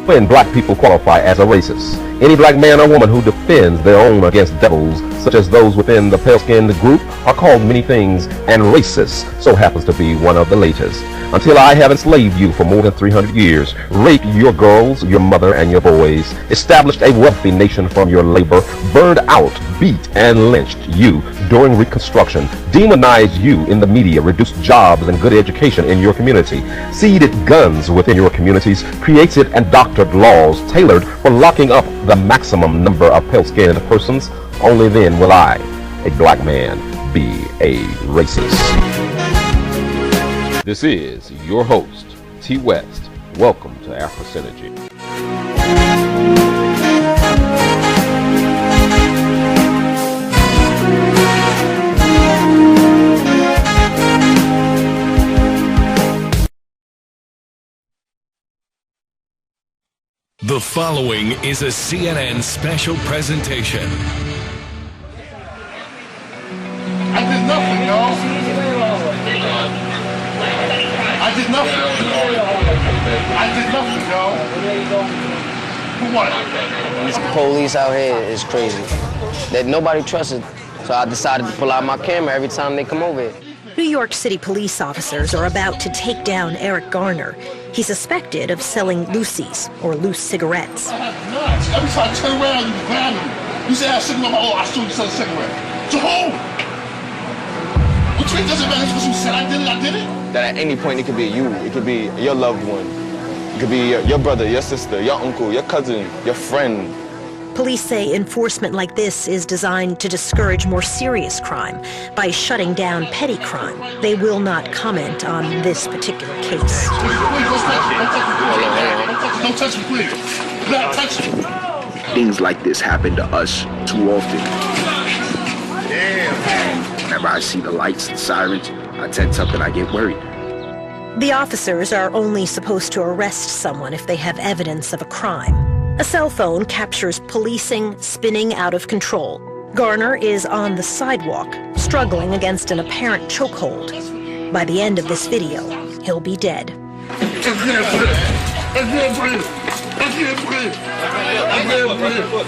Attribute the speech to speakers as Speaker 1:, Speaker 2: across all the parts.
Speaker 1: When black people qualify as a racist, any black man or woman who defends their own against devils, such as those within the pale-skinned group, are called many things, and racist so happens to be one of the latest. Until I have enslaved you for more than 300 years, raped your girls, your mother, and your boys, established a wealthy nation from your labor, burned out, beat, and lynched you during Reconstruction, demonized you in the media, reduced jobs and good education in your community, seeded guns within your communities, created and doctored laws tailored for locking up the maximum number of pale-skinned persons, only then will I, a black man, be a racist. This is your host, T. West. Welcome to Afro Synergy.
Speaker 2: The following is a CNN special presentation.
Speaker 3: I did nothing, y'all. I did nothing. I did nothing, y'all. For what?
Speaker 4: These police out here is crazy. That nobody trusted, so I decided to pull out my camera every time they come over here.
Speaker 5: New York City police officers are about to take down Eric Garner. He's suspected of selling loosies, or loose cigarettes.
Speaker 3: Nuts. Every time I turn around, you grab me. You say I have a cigarette, oh, I still sell a cigarette. So who? Which way doesn't matter because you said I did it?
Speaker 6: That at any point it could be you, it could be your loved one, it could be your brother, your sister, your uncle, your cousin, your friend.
Speaker 5: Police say enforcement like this is designed to discourage more serious crime by shutting down petty crime. They will not comment on this particular case.
Speaker 3: Don't touch me, please. Do not touch me.
Speaker 7: Things like this happen to us too often.
Speaker 3: Damn.
Speaker 7: Whenever I see the lights and sirens, I tense up and I get worried.
Speaker 5: The officers are only supposed to arrest someone if they have evidence of a crime. A cell phone captures policing spinning out of control. Garner is on the sidewalk, struggling against an apparent chokehold. By the end of this video, he'll be dead.
Speaker 3: I can't breathe. I can't breathe. I can't breathe. I can't breathe. I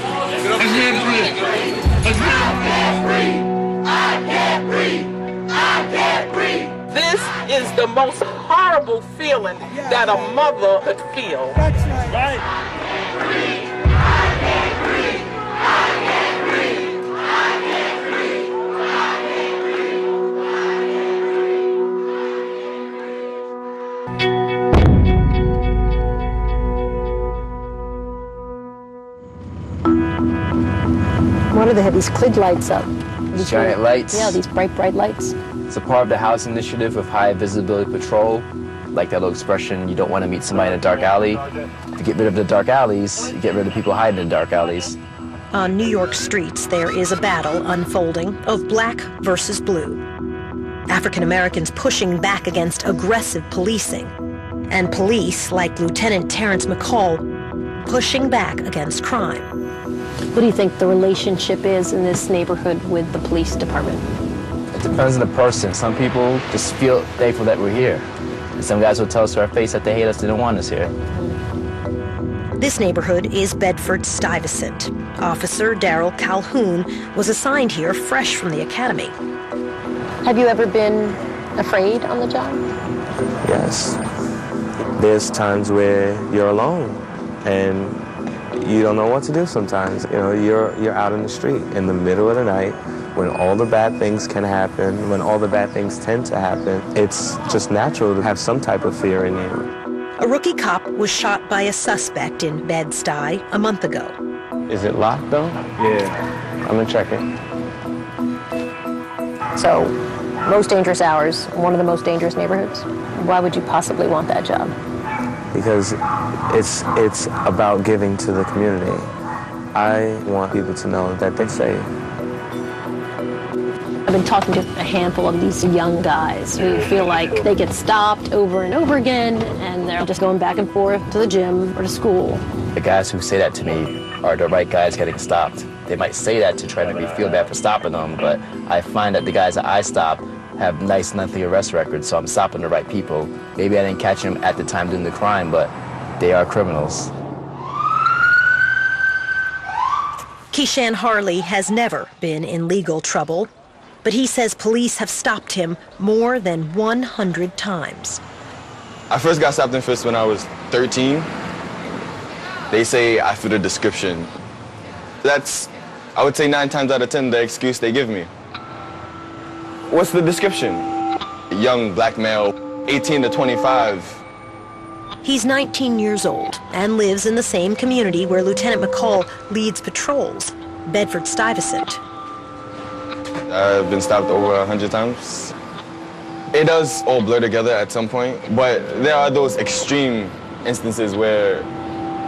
Speaker 3: can't breathe. I can't breathe. I can't breathe.
Speaker 8: This is the most horrible feeling that a mother could feel.
Speaker 3: Right.
Speaker 9: What are they have these CLID lights up?
Speaker 4: These giant lights?
Speaker 9: Yeah, these bright lights.
Speaker 4: It's a part of the House Initiative of High Visibility Patrol. Like that little expression, you don't want to meet somebody in a dark alley. To get rid of the dark alleys, you get rid of people hiding in dark alleys.
Speaker 5: On New York streets, there is a battle unfolding of black versus blue. African Americans pushing back against aggressive policing. And police, like Lieutenant Terrence McCall, pushing back against crime.
Speaker 9: What do you think the relationship is in this neighborhood with the police department?
Speaker 4: It depends on the person. Some people just feel thankful that we're here. And some guys will tell us to our face that they hate us, they don't want us here.
Speaker 5: This neighborhood is Bedford-Stuyvesant. Officer Daryl Calhoun was assigned here fresh from the academy.
Speaker 9: Have you ever been afraid on the job?
Speaker 6: Yes. There's times where you're alone and you don't know what to do sometimes. You know, you're out in the street in the middle of the night when all the bad things can happen, when all the bad things tend to happen. It's just natural to have some type of fear in you.
Speaker 5: A rookie cop was shot by a suspect in Bed-Stuy a month ago.
Speaker 6: Is it locked though? Yeah. I'm gonna check it.
Speaker 9: So, most dangerous hours, one of the most dangerous neighborhoods. Why would you possibly want that job?
Speaker 6: Because it's about giving to the community. I want people to know that they're safe.
Speaker 9: I've been talking to a handful of these young guys who feel like they get stopped over and over again, and they're just going back and forth to the gym or to school.
Speaker 4: The guys who say that to me are the right guys getting stopped. They might say that to try to make me feel bad for stopping them, but I find that the guys that I stop have nice monthly arrest records, so I'm stopping the right people. Maybe I didn't catch them at the time doing the crime, but they are criminals.
Speaker 5: Keyshawn Harley has never been in legal trouble, but he says police have stopped him more than 100 times.
Speaker 6: I first got stopped and frisked when I was 13. They say I fit a description. That's, I would say 9 times out of 10, the excuse they give me. What's the description? Young black male, 18 to 25.
Speaker 5: He's 19 years old and lives in the same community where Lieutenant McCall leads patrols, Bedford-Stuyvesant.
Speaker 6: I've been stopped over 100 times. It does all blur together at some point, but there are those extreme instances where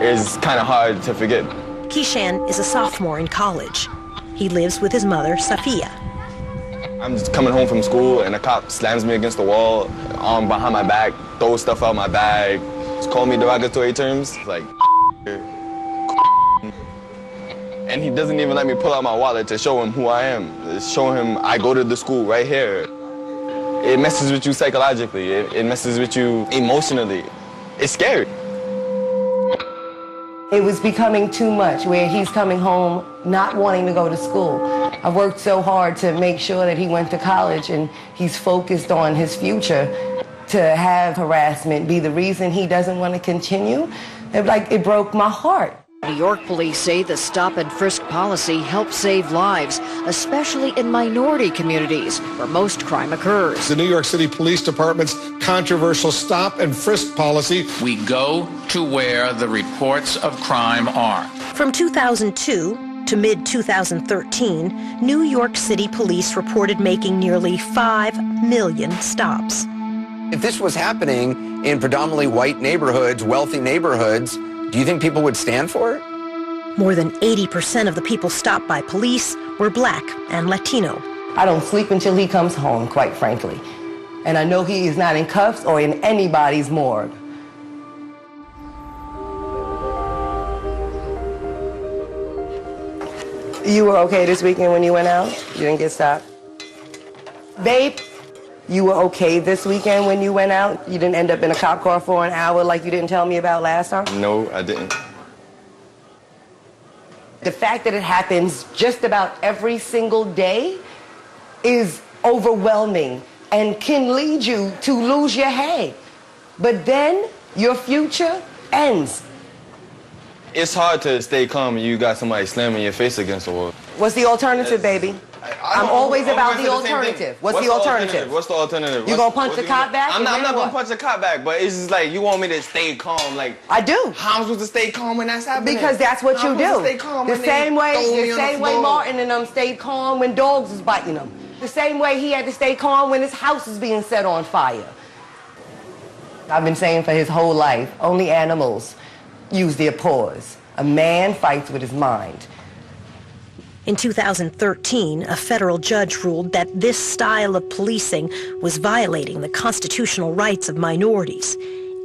Speaker 6: it's kind of hard to forget.
Speaker 5: Keyshawn is a sophomore in college. He lives with his mother, Safia.
Speaker 6: I'm just coming home from school and a cop slams me against the wall, arm behind my back, throws stuff out my bag, just call me derogatory terms, like and he doesn't even let me pull out my wallet to show him who I am, show him I go to the school right here. It messes with you psychologically, it messes with you emotionally. It's scary.
Speaker 10: It was becoming too much where he's coming home not wanting to go to school. I worked so hard to make sure that he went to college and he's focused on his future. To have harassment be the reason he doesn't want to continue, it broke my heart.
Speaker 11: New York police say the stop and frisk policy helps save lives, especially in minority communities where most crime occurs.
Speaker 12: The New York City Police Department's controversial stop and frisk policy.
Speaker 13: We go to where the reports of crime are.
Speaker 5: From 2002 to mid-2013, New York City police reported making nearly 5 million stops.
Speaker 14: If this was happening in predominantly white neighborhoods, wealthy neighborhoods, do you think people would stand for it?
Speaker 5: More than 80% of the people stopped by police were black and Latino.
Speaker 10: I don't sleep until he comes home, quite frankly. And I know he is not in cuffs or in anybody's morgue. You were okay this weekend when you went out? You didn't get stopped? Babe, you were okay this weekend when you went out? You didn't end up in a cop car for an hour like you didn't tell me about last time?
Speaker 6: No, I didn't.
Speaker 10: The fact that it happens just about every single day is overwhelming and can lead you to lose your head. But then your future ends.
Speaker 6: It's hard to stay calm when you got somebody slamming your face against the wall.
Speaker 10: What's the alternative, baby? I'm always about the alternative. What's the alternative?
Speaker 6: What's the alternative?
Speaker 10: You gonna punch the cop back?
Speaker 6: I'm not gonna punch the cop back, but it's just like you want me to stay calm. Like
Speaker 10: I do.
Speaker 6: How am I supposed to stay calm when that's happening?
Speaker 10: Because that's what you do.
Speaker 6: Stay calm
Speaker 10: the same way Martin and them stayed calm when dogs was biting them. The same way he had to stay calm when his house was being set on fire. I've been saying for his whole life, only animals use their paws. A man fights with his mind.
Speaker 5: In 2013, a federal judge ruled that this style of policing was violating the constitutional rights of minorities.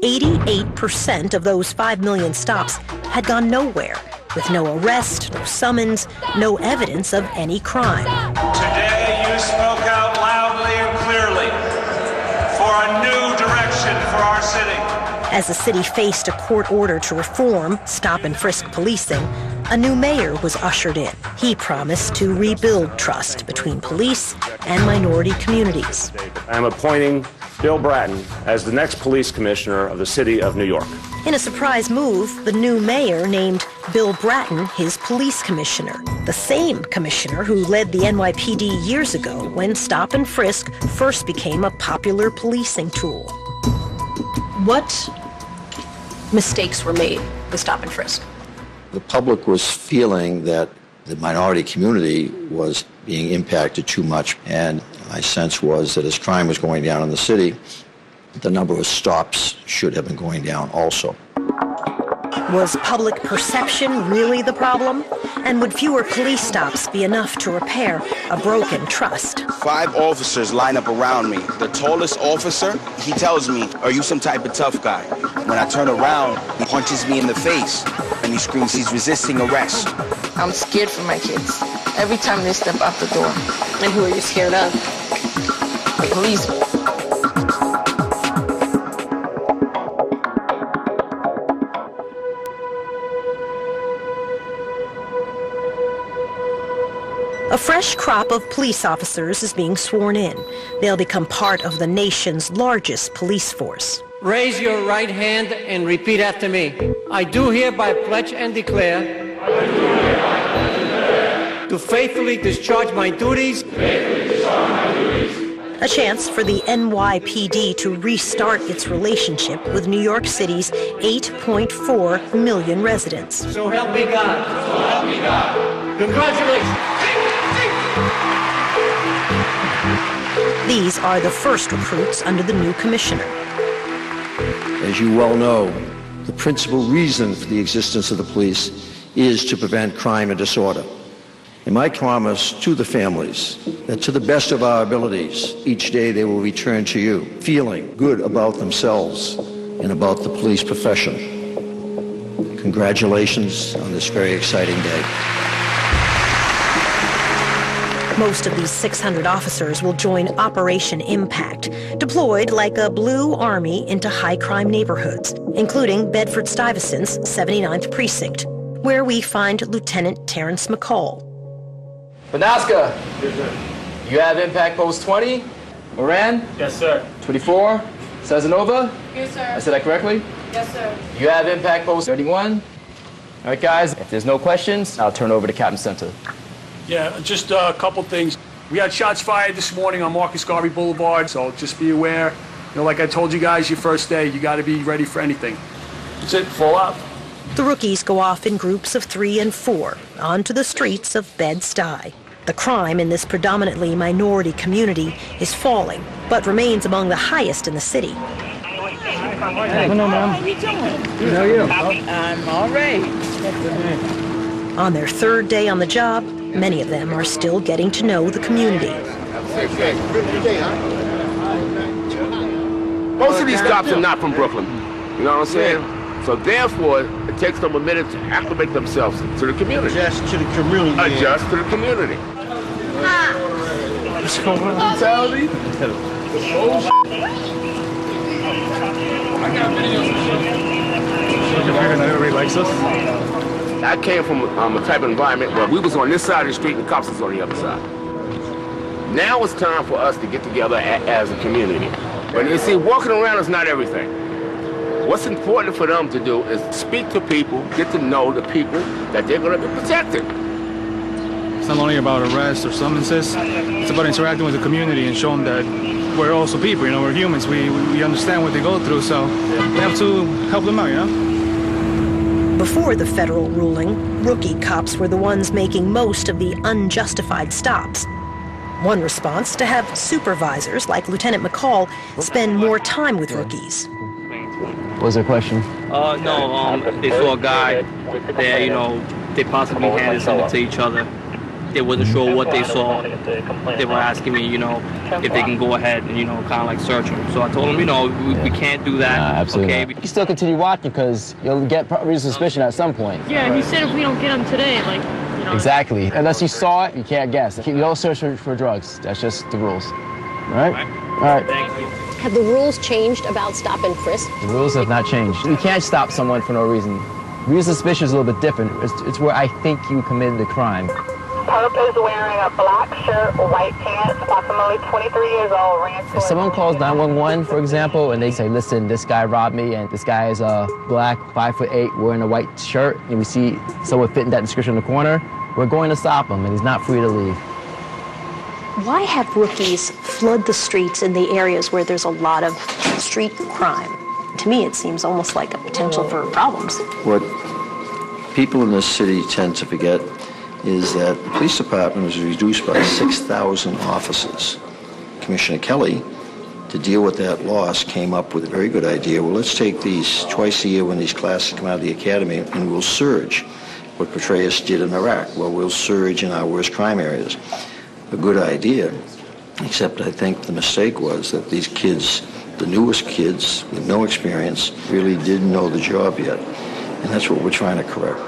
Speaker 5: 88% of those 5 million stops had gone nowhere, with no arrest, no summons, no evidence of any crime.
Speaker 15: Today you spoke out loudly and clearly for a new direction for our city.
Speaker 5: As the city faced a court order to reform stop and frisk policing, a new mayor was ushered in. He promised to rebuild trust between police and minority communities.
Speaker 16: I'm appointing Bill Bratton as the next police commissioner of the city of New York.
Speaker 5: In a surprise move, the new mayor named Bill Bratton his police commissioner, the same commissioner who led the NYPD years ago when stop and frisk first became a popular policing tool.
Speaker 17: What mistakes were made with stop and frisk?
Speaker 18: The public was feeling that the minority community was being impacted too much, and my sense was that as crime was going down in the city, the number of stops should have been going down also.
Speaker 5: Was public perception really the problem? And would fewer police stops be enough to repair a broken trust?
Speaker 7: 5 officers line up around me. The tallest officer, he tells me, "Are you some type of tough guy?" When I turn around, he punches me in the face and he screams he's resisting arrest.
Speaker 8: I'm scared for my kids every time they step out the door.
Speaker 17: And who are you scared of?
Speaker 8: The police.
Speaker 5: A fresh crop of police officers is being sworn in. They'll become part of the nation's largest police force.
Speaker 19: Raise your right hand and repeat after me. I do hereby pledge and declare to faithfully discharge my duties.
Speaker 5: A chance for the NYPD to restart its relationship with New York City's 8.4 million residents.
Speaker 19: So help me God. So help me God. Congratulations.
Speaker 5: These are the first recruits under the new commissioner.
Speaker 18: As you well know, the principal reason for the existence of the police is to prevent crime and disorder. And my promise to the families that to the best of our abilities, each day they will return to you, feeling good about themselves and about the police profession. Congratulations on this very exciting day.
Speaker 5: Most of these 600 officers will join Operation Impact, deployed like a blue army into high-crime neighborhoods, including Bedford-Stuyvesant's 79th Precinct, where we find Lieutenant Terrence McCall.
Speaker 4: Banaska, you have Impact Post 20. Moran?
Speaker 20: Yes, sir.
Speaker 4: 24. Sazanova?
Speaker 21: Yes, sir.
Speaker 4: I said that correctly?
Speaker 21: Yes, sir.
Speaker 4: You have Impact Post 31. All right, guys, if there's no questions, I'll turn over to Captain Center.
Speaker 20: Yeah, just a couple things. We had shots fired this morning on Marcus Garvey Boulevard, so just be aware. You know, like I told you guys, your first day, you got to be ready for anything. That's it, full up.
Speaker 5: The rookies go off in groups of 3 and 4 onto the streets of Bed-Stuy. The crime in this predominantly minority community is falling, but remains among the highest in the city.
Speaker 21: Hey, hello, ma'am. How you doing?
Speaker 5: How are you?
Speaker 21: I'm all right.
Speaker 5: On their third day on the job, many of them are still getting to know the community.
Speaker 22: Most of these cops are not from Brooklyn. You know what I'm saying? So therefore, it takes them a minute to acclimate themselves to the community.
Speaker 23: Adjust to the community.
Speaker 22: Adjust to the community.
Speaker 23: What's going on?
Speaker 22: Mentality?
Speaker 20: I got videos of everybody likes us.
Speaker 22: I came from a type of environment where we was on this side of the street and the cops was on the other side. Now it's time for us to get together as a community. But you see, walking around is not everything. What's important for them to do is speak to people, get to know the people that they're going to be protecting.
Speaker 24: It's not only about arrests or summonses, it's about interacting with the community and showing that we're also people, you know, we're humans, we understand what they go through, so we have to help them out, you know?
Speaker 5: Before the federal ruling, rookie cops were the ones making most of the unjustified stops. One response, to have supervisors like Lieutenant McCall spend more time with rookies.
Speaker 4: What was their question?
Speaker 25: No, they saw a guy there, you know, they possibly handed something to each other. They wasn't sure what they saw. They were asking me, you know, if they can go ahead and, you know, kind of like search them. So I told them, you know, we can't do that.
Speaker 4: Absolutely.
Speaker 25: Okay.
Speaker 4: You can still continue watching because you'll get reason suspicion at some point.
Speaker 9: Yeah, he said if we don't get him today, like, you know.
Speaker 4: Exactly. Unless you saw it, you can't guess. You don't search for drugs. That's just the rules. All right? All right.
Speaker 25: Thank you.
Speaker 9: Have the rules changed about stop and frisk?
Speaker 4: The rules have not changed. You can't stop someone for no reason. Reason suspicion is a little bit different. It's where I think you committed the crime.
Speaker 21: Pope is wearing a black shirt, white pants, approximately 23 years old, ran
Speaker 4: If someone calls 911, for example, and they say, listen, this guy robbed me, and this guy is black, 5'8", wearing a white shirt, and we see someone fitting that description in the corner, we're going to stop him, and he's not free to leave.
Speaker 17: Why have rookies flood the streets in the areas where there's a lot of street crime? To me, it seems almost like a potential for problems.
Speaker 18: What people in this city tend to forget is that the police department was reduced by 6,000 officers. Commissioner Kelly, to deal with that loss, came up with a very good idea. Well, let's take these twice a year when these classes come out of the academy, and we'll surge what Petraeus did in Iraq. Well, we'll surge in our worst crime areas. A good idea, except I think the mistake was that these kids, the newest kids with no experience, really didn't know the job yet. And that's what we're trying to correct.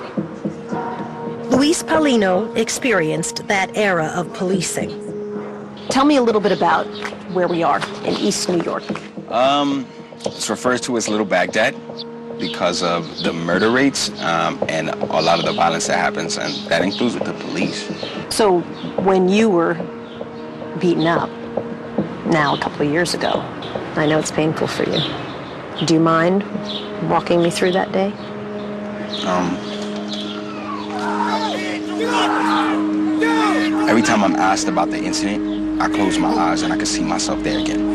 Speaker 5: Luis Paulino experienced that era of policing.
Speaker 17: Tell me a little bit about where we are in East New York.
Speaker 7: It's referred to as Little Baghdad. because of the murder rates and a lot of the violence that happens, and that includes with the police.
Speaker 17: So when you were beaten up, now a couple of years ago, I know it's painful for you. Do you mind walking me through that day?
Speaker 7: Every time I'm asked about the incident, I close my eyes and I can see myself there again.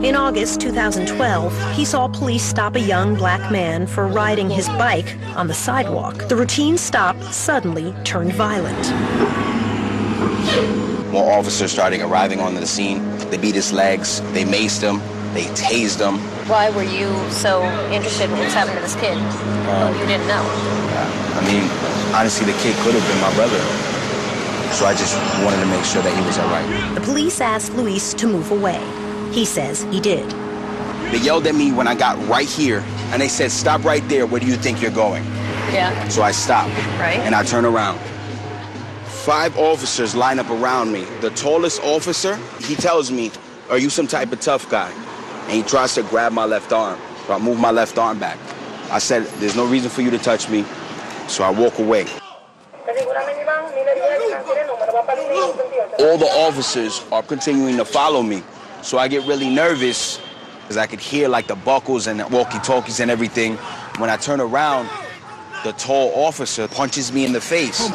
Speaker 5: In August 2012, he saw police stop a young black man for riding his bike on the sidewalk. The routine stop suddenly turned violent.
Speaker 7: More officers started arriving onto the scene. They beat his legs, they maced him, they tased him.
Speaker 17: Why were you so interested in what was happening to this kid? You didn't know.
Speaker 7: I mean, honestly, the kid could have been my brother. So I just wanted to make sure that he was all right.
Speaker 5: The police asked Luis to move away. He says he did.
Speaker 7: They yelled at me when I got right here, and they said, "Stop right there. Where do you think you're going?"
Speaker 17: Yeah.
Speaker 7: So I stopped.
Speaker 17: Right.
Speaker 7: And I turn around. 5 officers line up around me. The tallest officer, he tells me, "Are you some type of tough guy?" And he tries to grab my left arm. So I move my left arm back. I said, "There's no reason for you to touch me." So I walk away. All the officers are continuing to follow me. So I get really nervous because I could hear like the buckles and the walkie-talkies and everything. When I turn around, the tall officer punches me in the face.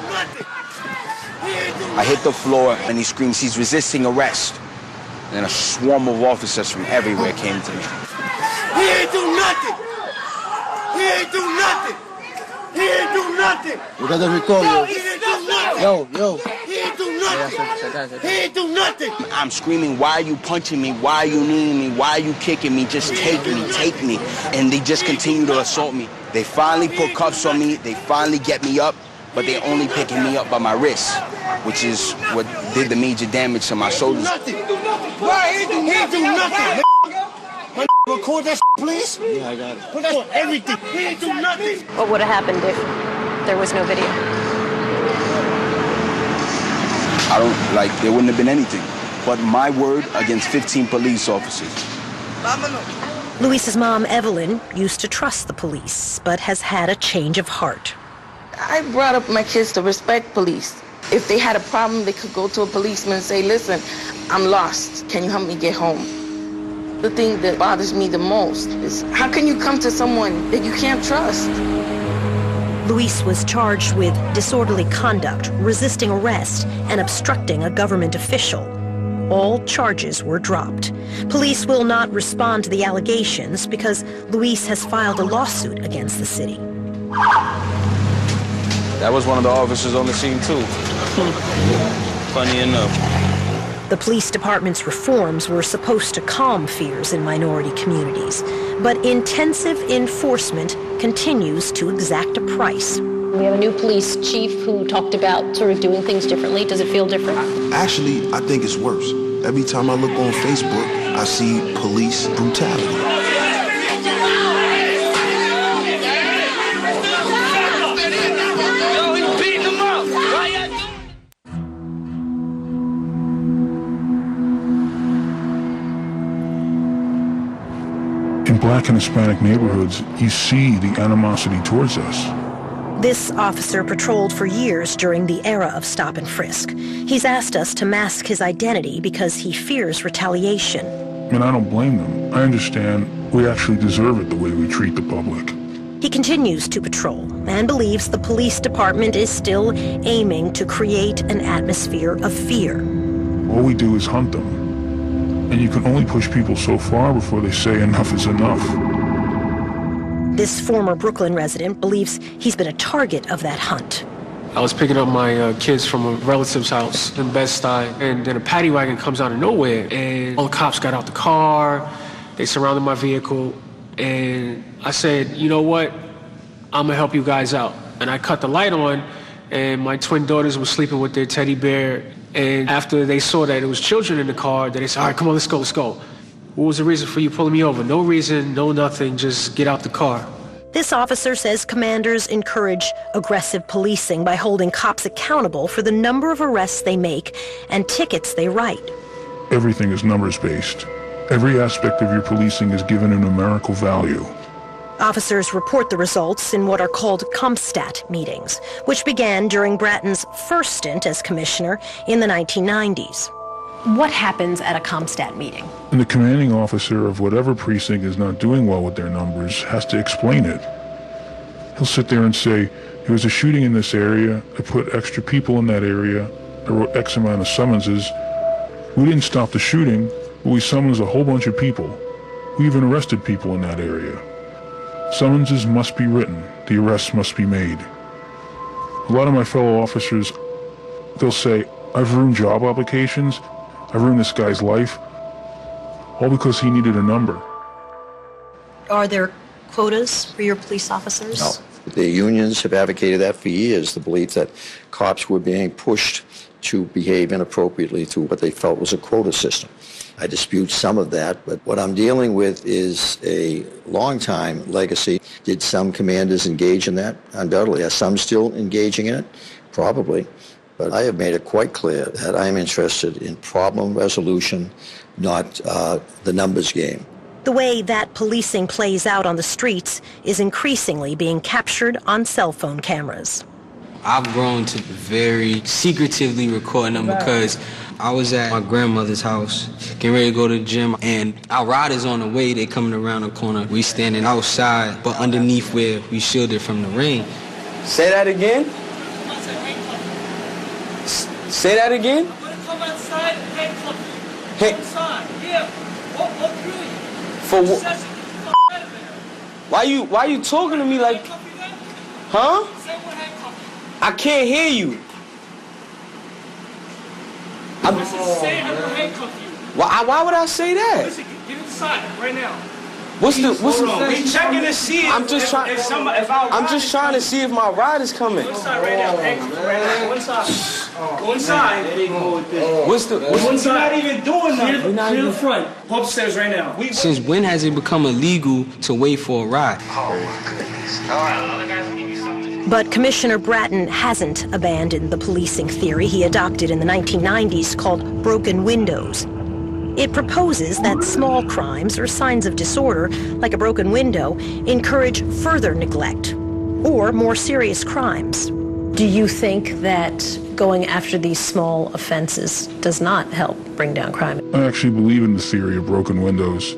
Speaker 7: I hit the floor and he screams, "He's resisting arrest." And a swarm of officers from everywhere came to me.
Speaker 1: He ain't do nothing. He ain't do nothing. He ain't do nothing.
Speaker 2: We got the record, yo.
Speaker 1: He ain't do nothing.
Speaker 2: Yo.
Speaker 1: He ain't do nothing. He ain't do nothing.
Speaker 7: I'm screaming, "Why are you punching me? Why are you kneeling me? Why are you kicking me? Just take me, take me." And they just continue to assault me. They finally put cuffs on me. They finally get me up, but they're only picking me up by my wrists, which is what did the major damage to my shoulders.
Speaker 1: Why? He ain't do nothing. My record that please?
Speaker 2: Yeah, I got it.
Speaker 1: Put that on everything. He ain't do nothing.
Speaker 17: What would have happened if there was no video?
Speaker 7: There wouldn't have been anything but my word against 15 police officers.
Speaker 5: Luis's mom, Evelyn, used to trust the police, but has had a change of heart.
Speaker 3: I brought up my kids to respect police. If they had a problem, they could go to a policeman and say, "Listen, I'm lost. Can you help me get home?" The thing that bothers me the most is how can you come to someone that you can't trust?
Speaker 5: Luis was charged with disorderly conduct, resisting arrest, and obstructing a government official. All charges were dropped. Police will not respond to the allegations because Luis has filed a lawsuit against the city.
Speaker 6: That was one of the officers on the scene, too. Funny enough.
Speaker 5: The police department's reforms were supposed to calm fears in minority communities, but intensive enforcement continues to exact a price.
Speaker 9: We have a new police chief who talked about sort of doing things differently. Does it feel different?
Speaker 2: Actually, I think it's worse. Every time I look on Facebook, I see police brutality.
Speaker 11: In Black and Hispanic neighborhoods, you see the animosity towards us.
Speaker 5: This officer patrolled for years during the era of stop and frisk. He's asked us to mask his identity because he fears retaliation.
Speaker 11: And I don't blame them. I understand we actually deserve it the way we treat the public.
Speaker 5: He continues to patrol and believes the police department is still aiming to create an atmosphere of fear.
Speaker 11: All we do is hunt them. And you can only push people so far before they say enough is enough.
Speaker 5: This former Brooklyn resident believes he's been a target of that hunt.
Speaker 23: I was picking up my kids from a relative's house in Bed-Stuy, and then a paddy wagon comes out of nowhere, and all the cops got out the car, they surrounded my vehicle, and I said, "You know what, I'm gonna help you guys out." And I cut the light on, and my twin daughters were sleeping with their teddy bear, and after they saw that it was children in the car, they said, "All right, come on, let's go, let's go." "What was the reason for you pulling me over?" "No reason, no nothing, just get out the car."
Speaker 5: This officer says commanders encourage aggressive policing by holding cops accountable for the number of arrests they make and tickets they write.
Speaker 11: Everything is numbers-based. Every aspect of your policing is given a numerical value.
Speaker 5: Officers report the results in what are called CompStat meetings, which began during Bratton's first stint as commissioner in the 1990s.
Speaker 17: What happens at a CompStat meeting?
Speaker 11: And the commanding officer of whatever precinct is not doing well with their numbers has to explain it. He'll sit there and say, there was a shooting in this area, I put extra people in that area, I wrote X amount of summonses. We didn't stop the shooting, but we summoned a whole bunch of people. We even arrested people in that area. Summonses must be written, the arrests must be made. A lot of my fellow officers, they'll say, I've ruined job applications, I've ruined this guy's life, all because he needed a number.
Speaker 5: Are there quotas for your police officers?
Speaker 18: No. The unions have advocated that for years, the belief that cops were being pushed to behave inappropriately through what they felt was a quota system. I dispute some of that, but what I'm dealing with is a long-time legacy. Did some commanders engage in that? Undoubtedly. Are some still engaging in it? Probably. But I have made it quite clear that I am interested in problem resolution, not the numbers game.
Speaker 5: The way that policing plays out on the streets is increasingly being captured on cell phone cameras.
Speaker 10: I've grown to very secretively recording them because I was at my grandmother's house, getting ready to go to the gym, and our riders on the way, they coming around the corner. We standing outside, but underneath where we shielded from the rain.
Speaker 6: Say that again? Say that again?
Speaker 8: I'm gonna come outside and handcuff you.
Speaker 6: Hey.
Speaker 8: Inside, here. What through you?
Speaker 6: For what? Why you talking to me like? Huh? I can't hear you. Why would I say that?
Speaker 8: Listen, get inside right now.
Speaker 6: What's the
Speaker 8: We checking to see if
Speaker 6: I'm just trying to see if my ride is coming.
Speaker 8: Go inside right now. Go inside. Go inside.
Speaker 6: What's
Speaker 8: You're not even doing nothing. Clear the front. Go upstairs right now.
Speaker 10: Since when has it become illegal to wait for a ride?
Speaker 8: Oh my goodness. All right, guys, give you something.
Speaker 5: But Commissioner Bratton hasn't abandoned the policing theory he adopted in the 1990s called broken windows. It proposes that small crimes or signs of disorder, like a broken window, encourage further neglect or more serious crimes.
Speaker 17: Do you think that going after these small offenses does not help bring down crime?
Speaker 11: I actually believe in the theory of broken windows.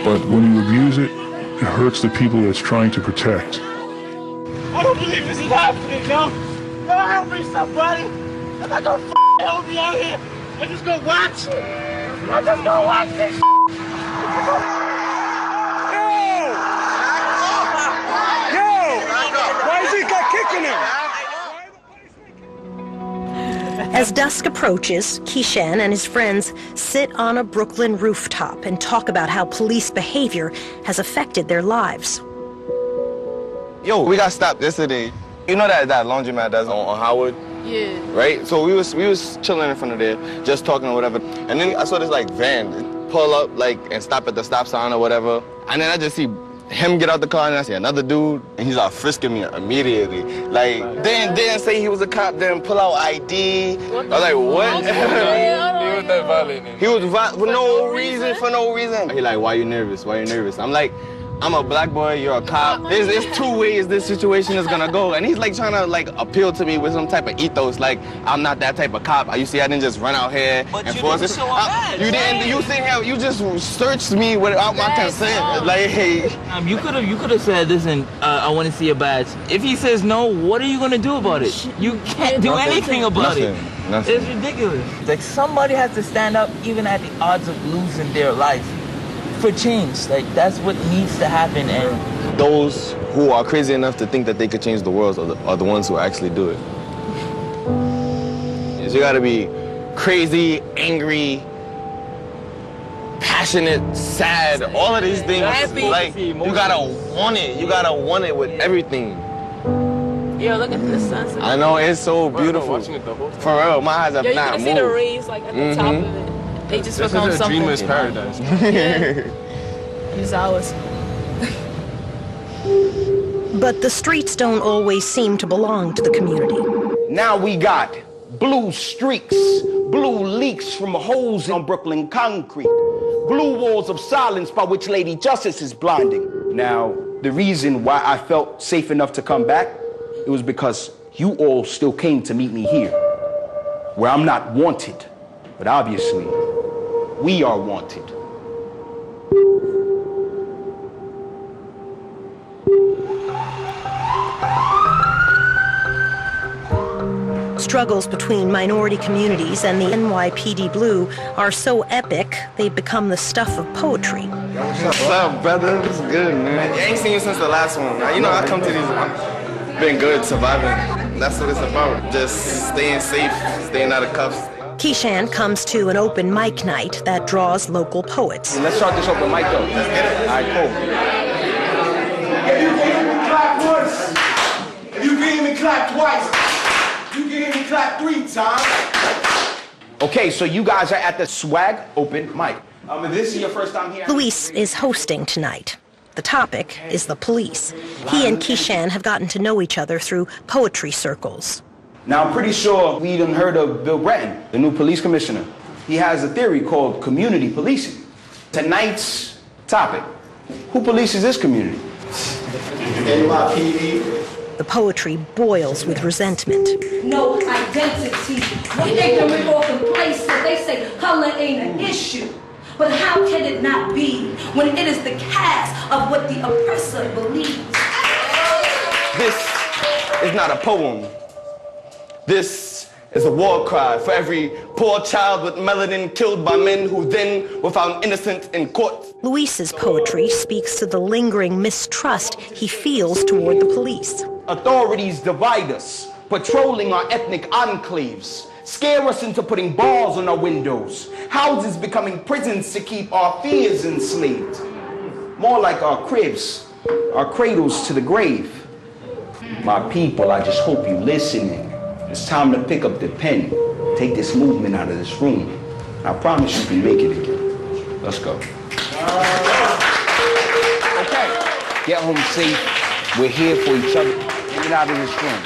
Speaker 11: But when you abuse it, it hurts the people it's trying to protect.
Speaker 8: I don't believe this is happening, yo. Yo, help me, somebody. I'm not gonna help me out here. I'm just gonna watch. I'm just gonna watch this. Yo, why is this guy kicking him?
Speaker 5: As dusk approaches, Keyshan and his friends sit on a Brooklyn rooftop and talk about how police behavior has affected their lives.
Speaker 6: Yo, we got stopped yesterday. You know that laundromat that's on Howard?
Speaker 3: Yeah.
Speaker 6: Right? So we was chilling in front of there, just talking or whatever. And then I saw this like van pull up and stop at the stop sign or whatever. And then I just see him get out the car and I see another dude and he's like frisking me immediately. Like didn't say he was a cop, didn't pull out ID. I was like, what? He was that violent. He was for no reason. He like, why you nervous? I'm like, I'm a black boy, you're a cop. There's two ways this situation is gonna go. And he's like trying to appeal to me with some type of ethos, like I'm not that type of cop. You see, I didn't just run out here and force it. You didn't. You think you just searched me without my consent. Like, hey.
Speaker 12: You could have said, listen, I want to see a badge. If he says no, what are you gonna do about it? You can't do anything about it.
Speaker 6: Nothing.
Speaker 12: It's ridiculous. Like somebody has to stand up even at the odds of losing their life. For change, that's what needs to happen. And
Speaker 6: those who are crazy enough to think that they could change the world are the ones who actually do it. You gotta be crazy, angry, passionate, sad, all of these things. You gotta want it. You gotta want it with everything.
Speaker 3: Yo, look at this sunset.
Speaker 6: I know, it's so beautiful. For real, my eyes have not moved.
Speaker 3: You can see the rays at the top of it. They just become something.
Speaker 6: Dreamer's paradise.
Speaker 3: It's ours.
Speaker 5: But the streets don't always seem to belong to the community.
Speaker 7: Now we got blue streaks, blue leaks from holes in Brooklyn concrete, blue walls of silence by which Lady Justice is blinding. Now, the reason why I felt safe enough to come back, it was because you all still came to meet me here, where I'm not wanted, but obviously, we are wanted.
Speaker 5: Struggles between minority communities and the NYPD Blue are so epic, they've become the stuff of poetry.
Speaker 13: What's up, brother? It's good, man. I ain't seen you since the last one. You know, I come to these, I've been good, surviving. That's what it's about. Just staying safe, staying out of cuffs.
Speaker 5: Keyshawn comes to an open mic night that draws local poets.
Speaker 7: Let's start this open mic, though. Let's get it. All right, cool.
Speaker 1: If you can hear me clap once, if you can hear me clap twice, you can hear me clap 3 times.
Speaker 7: Okay, so you guys are at the Swag Open Mic. If this is your first time here.
Speaker 5: Luis is hosting tonight. The topic is the police. He and Keyshawn have gotten to know each other through poetry circles.
Speaker 7: Now, I'm pretty sure we done heard of Bill Bratton, the new police commissioner. He has a theory called community policing. Tonight's topic, who polices this community?
Speaker 1: NYPD.
Speaker 5: The poetry boils with resentment.
Speaker 14: No identity. When they can rip off in place that they say color ain't an issue. But how can it not be when it is the cast of what the oppressor believes?
Speaker 13: This is not a poem. This is a war cry for every poor child with melanin killed by men who then were found innocent in court.
Speaker 5: Luis's poetry speaks to the lingering mistrust he feels toward the police.
Speaker 7: Authorities divide us, patrolling our ethnic enclaves, scare us into putting bars on our windows, houses becoming prisons to keep our fears enslaved. More like our cribs, our cradles to the grave. My people, I just hope you're listening. It's time to pick up the pen, take this movement out of this room. I promise you can make it again. Let's go. Okay, get home safe. We're here for each other. Get out of this room.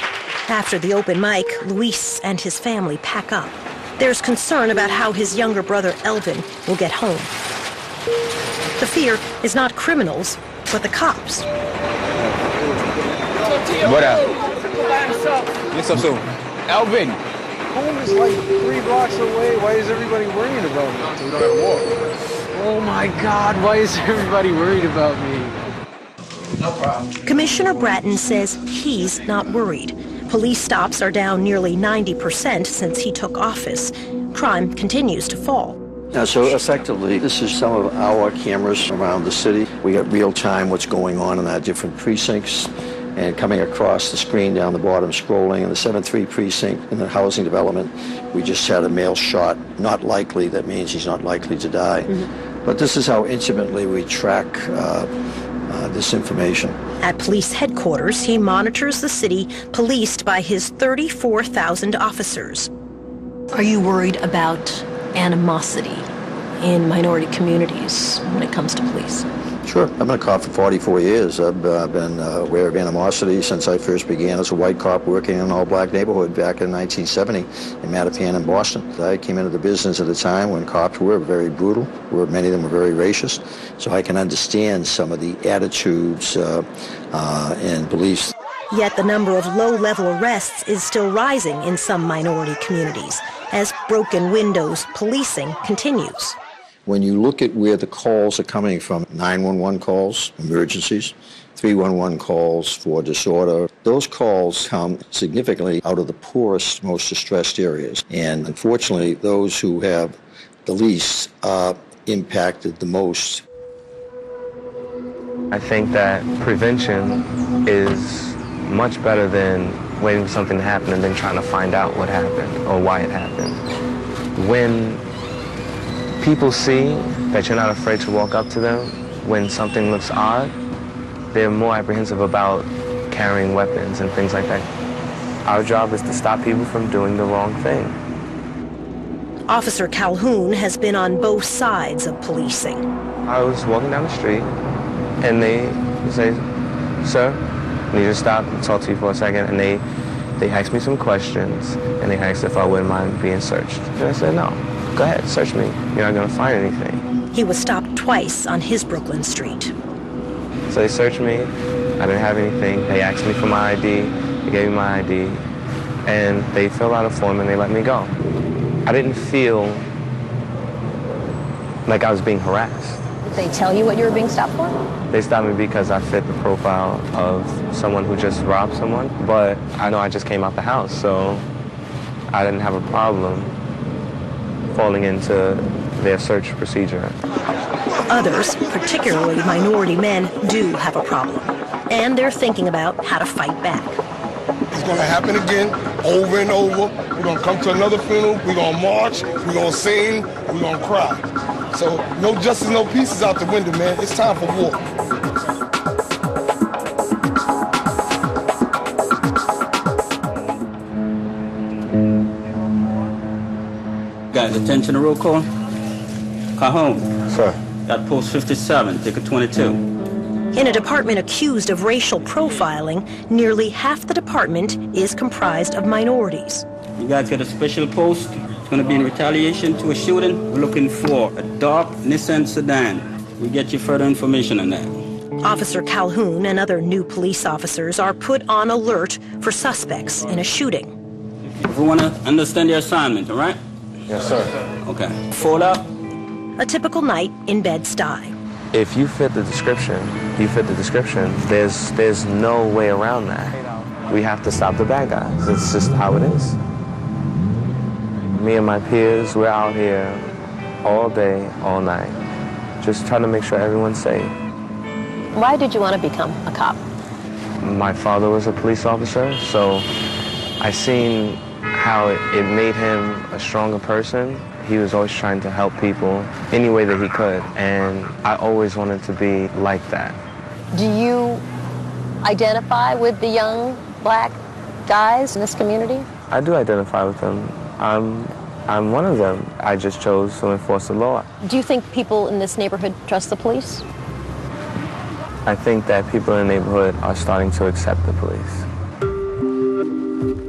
Speaker 5: After the open mic, Luis and his family pack up. There's concern about how his younger brother Elvin will get home. The fear is not criminals, but the cops.
Speaker 7: What up? What's up, soon? Elvin.
Speaker 15: Home is like 3 blocks away. Why is everybody worrying about me? We don't have a war.
Speaker 23: Oh my God, why is everybody worried about me?
Speaker 7: No problem.
Speaker 5: Commissioner Bratton says he's not worried. Police stops are down nearly 90% since he took office. Crime continues to fall.
Speaker 18: So effectively, this is some of our cameras around the city. We got real time what's going on in our different precincts. And coming across the screen down the bottom, scrolling in the 7-3 precinct in the housing development, we just had a male shot. Not likely, that means he's not likely to die. Mm-hmm. But this is how intimately we track this information.
Speaker 5: At police headquarters, he monitors the city policed by his 34,000 officers. Are you worried about animosity in minority communities when it comes to police?
Speaker 18: Sure. I've been a cop for 44 years. I've been aware of animosity since I first began as a white cop working in an all-black neighborhood back in 1970 in Mattapan in Boston. I came into the business at a time when cops were very brutal, where many of them were very racist, so I can understand some of the attitudes and beliefs.
Speaker 5: Yet the number of low-level arrests is still rising in some minority communities as broken windows policing continues.
Speaker 18: When you look at where the calls are coming from, 911 calls, emergencies, 311 calls for disorder, those calls come significantly out of the poorest, most distressed areas. And unfortunately, those who have the least are impacted the most.
Speaker 6: I think that prevention is much better than waiting for something to happen and then trying to find out what happened or why it happened. When people see that you're not afraid to walk up to them when something looks odd, they're more apprehensive about carrying weapons and things like that. Our job is to stop people from doing the wrong thing.
Speaker 5: Officer Calhoun has been on both sides of policing.
Speaker 6: I was walking down the street and they say, "Sir, I need you to stop and talk to you for a second." And they asked me some questions and they asked if I wouldn't mind being searched. And I said, "No. Go ahead, search me. You're not going to find anything."
Speaker 5: He was stopped twice on his Brooklyn street.
Speaker 6: So they searched me. I didn't have anything. They asked me for my ID. They gave me my ID. And they filled out a form and they let me go. I didn't feel like I was being harassed.
Speaker 17: Did they tell you what you were being stopped for?
Speaker 6: They stopped me because I fit the profile of someone who just robbed someone. But I know I just came out the house, so I didn't have a problem falling into their search procedure.
Speaker 5: Others, particularly minority men, do have a problem. And they're thinking about how to fight back.
Speaker 1: It's going to happen again, over and over. We're going to come to another funeral. We're going to march. We're going to sing. We're going to cry. So no justice, no peace is out the window, man. It's time for war.
Speaker 16: Guys, attention to roll call. Calhoun.
Speaker 6: Sir.
Speaker 16: Got post 57, ticket 22.
Speaker 5: In a department accused of racial profiling, nearly half the department is comprised of minorities.
Speaker 16: You guys get a special post. It's going to be in retaliation to a shooting. We're looking for a dark Nissan sedan. We'll get you further information on that.
Speaker 5: Officer Calhoun and other new police officers are put on alert for suspects in a shooting.
Speaker 16: If we want to understand your assignment, all right?
Speaker 6: Yes, sir.
Speaker 16: Okay. Fold up.
Speaker 5: A typical night in Bed-Stuy.
Speaker 6: If you fit the description, there's no way around that. We have to stop the bad guys. It's just how it is. Me and my peers, we're out here all day, all night, just trying to make sure everyone's safe.
Speaker 17: Why did you want to become a cop?
Speaker 6: My father was a police officer, so I seen how it made him a stronger person. He was always trying to help people any way that he could, and I always wanted to be like that.
Speaker 17: Do you identify with the young black guys in this community?
Speaker 6: I do identify with them. I'm one of them. I just chose to enforce the law.
Speaker 17: Do you think people in this neighborhood trust the police?
Speaker 6: I think that people in the neighborhood are starting to accept the police.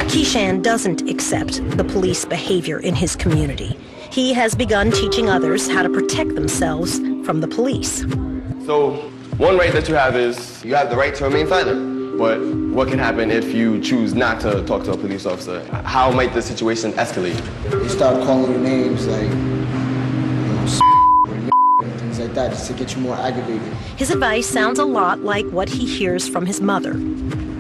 Speaker 5: Keyshan doesn't accept the police behavior in his community. He has begun teaching others how to protect themselves from the police.
Speaker 13: So, one right that you have is you have the right to remain silent. But what can happen if you choose not to talk to a police officer? How might the situation escalate?
Speaker 19: They start calling you names like, things like that, just to get you more aggravated.
Speaker 5: His advice sounds a lot like what he hears from his mother.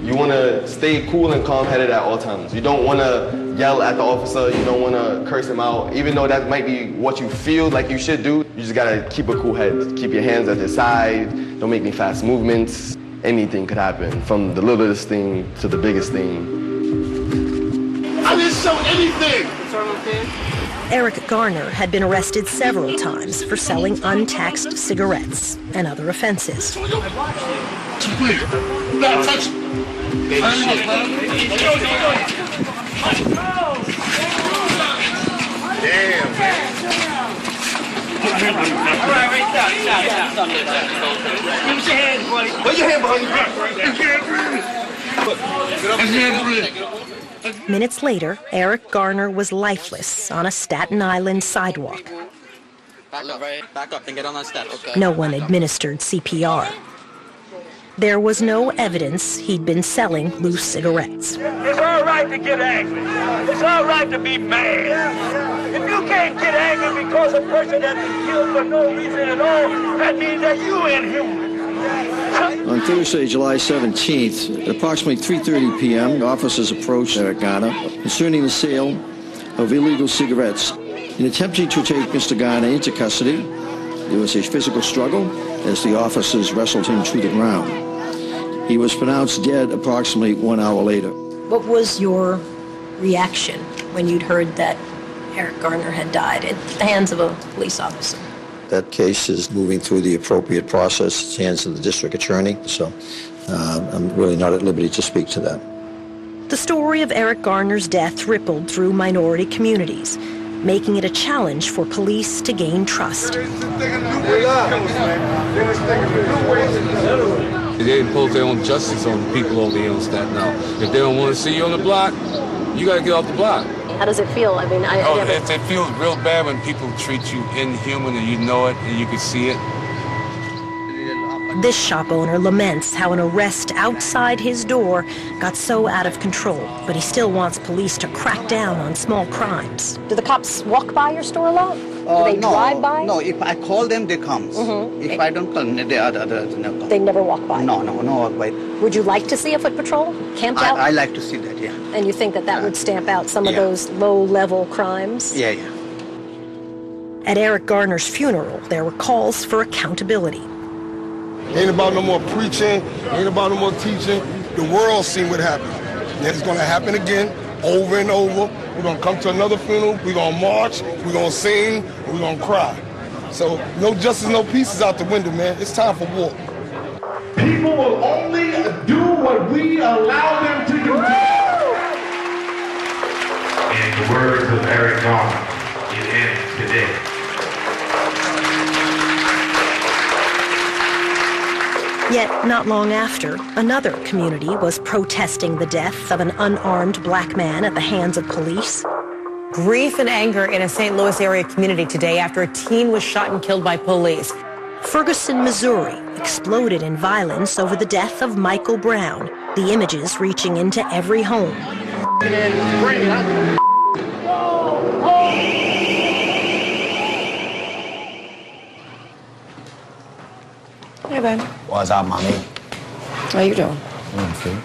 Speaker 13: You want to stay cool and calm-headed at all times. You don't want to yell at the officer. You don't want to curse him out. Even though that might be what you feel like you should do, you just got to keep a cool head. Keep your hands at your side. Don't make any fast movements. Anything could happen, from the littlest thing to the biggest thing.
Speaker 1: I didn't show anything!
Speaker 5: Eric Garner had been arrested several times for selling untaxed cigarettes and other offenses.
Speaker 1: Please, do not touch me. Damn, man.
Speaker 8: All right, right down. Give us your hand, buddy.
Speaker 1: Put your hand behind you.
Speaker 5: Minutes later, Eric Garner was lifeless on a Staten Island sidewalk.
Speaker 25: Back up and get on that step. Okay.
Speaker 5: No one administered CPR. There was no evidence he'd been selling loose cigarettes.
Speaker 8: It's all right to get angry. It's all right to be mad. If you can't get angry because a person has been killed for no reason at all, that means that you inhuman.
Speaker 18: On Thursday, July 17th, at approximately 3:30 p.m., officers approached Eric Garner concerning the sale of illegal cigarettes. In attempting to take Mr. Garner into custody, there was a physical struggle as the officers wrestled him to the ground. He was pronounced dead approximately 1 hour later.
Speaker 5: What was your reaction when you'd heard that Eric Garner had died at the hands of a police officer?
Speaker 18: That case is moving through the appropriate process. It's hands of the district attorney, so I'm really not at liberty to speak to that.
Speaker 5: The story of Eric Garner's death rippled through minority communities, making it a challenge for police to gain trust.
Speaker 20: They impose their own justice on people over here on Staten Island. If they don't want to see you on the block, you got to get off the block.
Speaker 9: How does it feel? I mean,
Speaker 4: it feels real bad when people treat you inhuman and you know it and you can see it.
Speaker 5: This shop owner laments how an arrest outside his door got so out of control, but he still wants police to crack down on small crimes.
Speaker 9: Do the cops walk by your store a lot? Do they drive by?
Speaker 20: No, if I call them, they come. If I don't call them, they never come.
Speaker 9: They never walk by?
Speaker 20: No walk by.
Speaker 9: Would you like to see a foot patrol camped out?
Speaker 20: I like to see that, yeah.
Speaker 9: And you think that would stamp out some of those low-level crimes?
Speaker 20: Yeah.
Speaker 5: At Eric Garner's funeral, there were calls for accountability.
Speaker 1: Ain't about no more preaching, ain't about no more teaching. The world seen what happened. And it's gonna happen again, over and over. We're gonna come to another funeral, we're gonna march, we're gonna sing, we're gonna cry. So no justice, no peace is out the window, man. It's time for war.
Speaker 8: People will only do what we allow them to do. In the words of Eric Garner, it ends today.
Speaker 5: Yet, not long after, another community was protesting the death of an unarmed black man at the hands of police.
Speaker 21: Grief and anger in a St. Louis area community today after a teen was shot and killed by police.
Speaker 5: Ferguson, Missouri, exploded in violence over the death of Michael Brown, the images reaching into every home.
Speaker 21: Hey, babe.
Speaker 7: What's up, mommy?
Speaker 21: How you doing?
Speaker 7: Okay.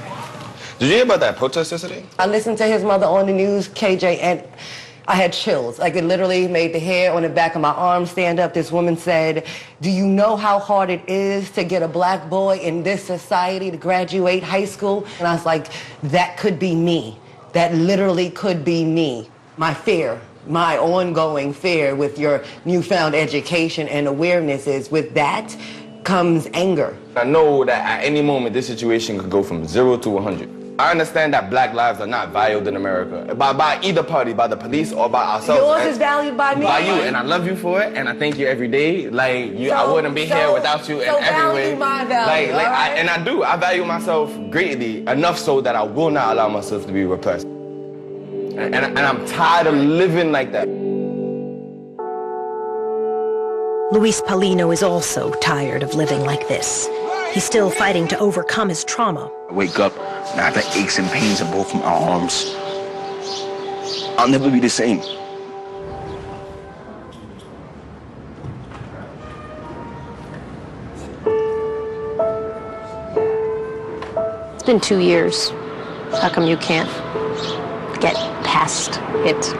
Speaker 7: Did you hear about that protest yesterday?
Speaker 21: I listened to his mother on the news, KJ, and I had chills. Like, it literally made the hair on the back of my arm stand up. This woman said, do you know how hard it is to get a black boy in this society to graduate high school? And I was like, that could be me. That literally could be me. My fear, my ongoing fear with your newfound education and awareness is with that comes anger.
Speaker 13: I know that at any moment this situation could go from 0 to 100. I understand that black lives are not valued in America by either party, by the police or by ourselves.
Speaker 21: Yours is valued by me.
Speaker 13: By you, and I love you for it, and I thank you every day. Like you, I wouldn't be here without you in every way.
Speaker 21: My value,
Speaker 13: I do. I value myself greatly, enough so that I will not allow myself to be repressed. And I'm tired of living like that.
Speaker 5: Luis Paulino is also tired of living like this. He's still fighting to overcome his trauma.
Speaker 7: I wake up and I have the aches and pains in both my arms. I'll never be the same.
Speaker 17: It's been 2 years. How come you can't get past it?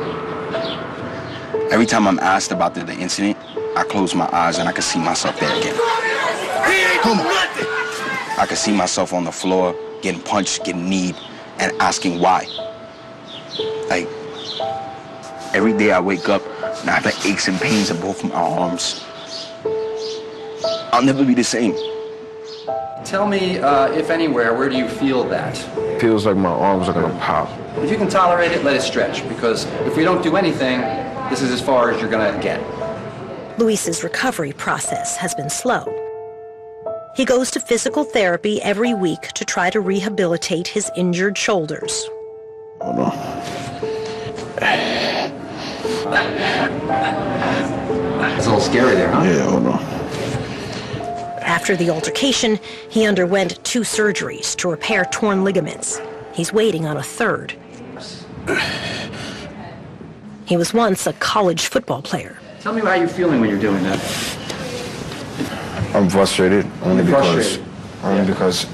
Speaker 7: Every time I'm asked about the incident, I close my eyes and I can see myself there again. Come on. I can see myself on the floor, getting punched, getting kneed, and asking why. Like, every day I wake up and I have the aches and pains in both my arms. I'll never be the same.
Speaker 22: Tell me, if anywhere, where do you feel that?
Speaker 24: Feels like my arms are gonna pop.
Speaker 22: If you can tolerate it, let it stretch, because if we don't do anything, this is as far as you're gonna get.
Speaker 5: Luis's recovery process has been slow. He goes to physical therapy every week to try to rehabilitate his injured shoulders.
Speaker 24: Hold on.
Speaker 22: It's a little scary there, huh?
Speaker 24: Yeah, hold on.
Speaker 5: After the altercation, he underwent 2 surgeries to repair torn ligaments. He's waiting on a third. He was once a college football player.
Speaker 22: Tell me how you're feeling when you're doing that.
Speaker 24: I'm frustrated only
Speaker 22: Frustrated.
Speaker 24: because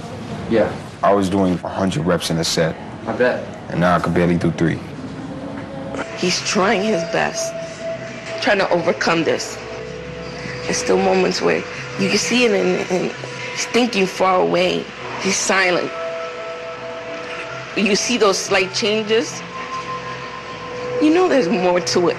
Speaker 24: I was doing 100 reps in a set.
Speaker 22: I bet.
Speaker 24: And now I can barely do 3.
Speaker 3: He's trying his best, trying to overcome this. There's still moments where you can see it and he's thinking far away. He's silent. You see those slight changes, you know there's more to it.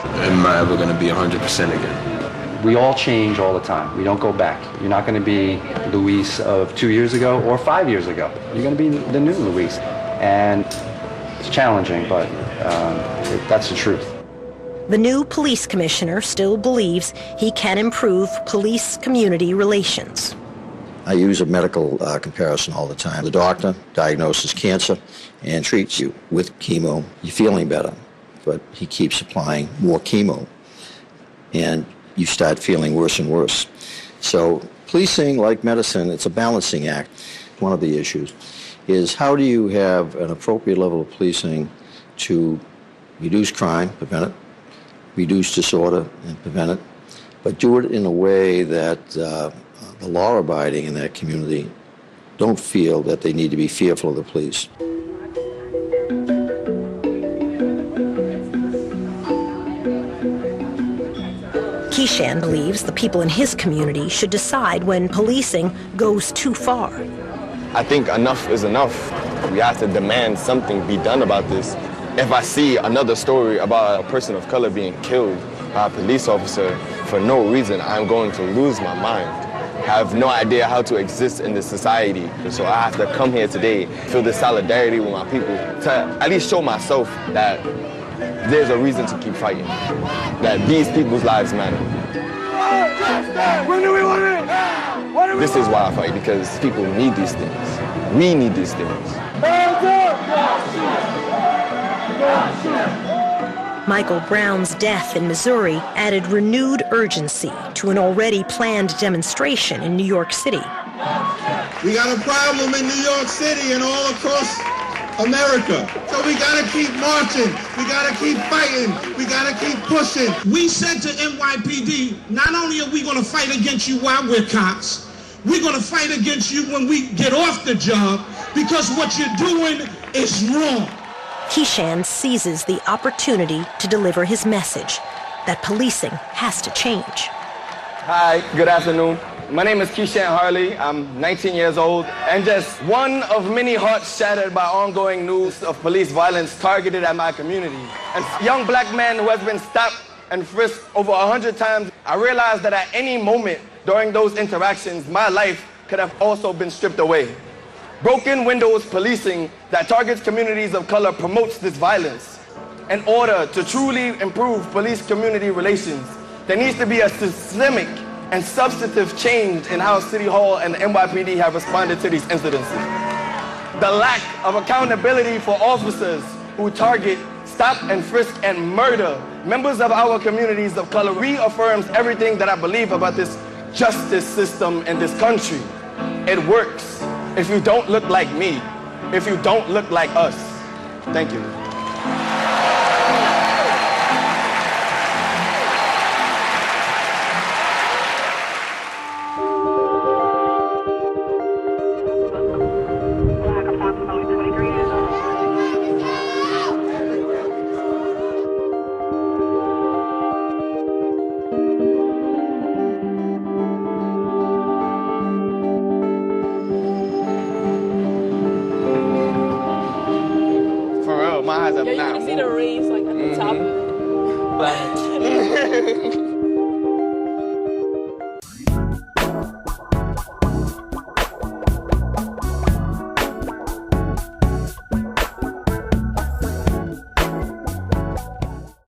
Speaker 24: Am I ever gonna be 100% again?
Speaker 22: We all change all the time. We don't go back. You're not going to be Luis of 2 years ago or 5 years ago. You're going to be the new Luis. And it's challenging, but that's the truth.
Speaker 5: The new police commissioner still believes he can improve police-community relations.
Speaker 18: I use a medical comparison all the time. The doctor diagnoses cancer and treats you with chemo. You're feeling better, but he keeps applying more chemo, and you start feeling worse and worse. So policing, like medicine, it's a balancing act. One of the issues is how do you have an appropriate level of policing to reduce crime, prevent it, reduce disorder, and prevent it, but do it in a way that the law-abiding in that community don't feel that they need to be fearful of the police.
Speaker 5: Keyshan believes the people in his community should decide when policing goes too far.
Speaker 2: I think enough is enough. We have to demand something be done about this. If I see another story about a person of color being killed by a police officer for no reason, I'm going to lose my mind. I have no idea how to exist in this society. So I have to come here today, feel this solidarity with my people, to at least show myself that there's a reason to keep fighting, that these people's lives matter.
Speaker 8: When do we want it?
Speaker 2: This is why I fight, because people need these things. We need these things.
Speaker 5: Michael Brown's death in Missouri added renewed urgency to an already planned demonstration in New York City.
Speaker 10: We got a problem in New York City and all across America. So we gotta keep marching. We gotta keep fighting. We gotta keep pushing. We said to NYPD, not only are we gonna fight against you while we're cops, we're gonna fight against you when we get off the job, because what you're doing is wrong.
Speaker 5: Keyshan seizes the opportunity to deliver his message that policing has to change.
Speaker 13: Hi, good afternoon. My name is Keyshan Harley. I'm 19 years old and just one of many hearts shattered by ongoing news of police violence targeted at my community. As a young black man who has been stopped and frisked over 100 times, I realized that at any moment during those interactions, my life could have also been stripped away. Broken windows policing that targets communities of color promotes this violence. In order to truly improve police-community relations, there needs to be a systemic and substantive change in how City Hall and the NYPD have responded to these incidences. The lack of accountability for officers who target, stop and frisk and murder members of our communities of color reaffirms everything that I believe about this justice system in this country. It works if you don't look like me, if you don't look like us. Thank you.
Speaker 11: Yeah, you can see the rays like at the top.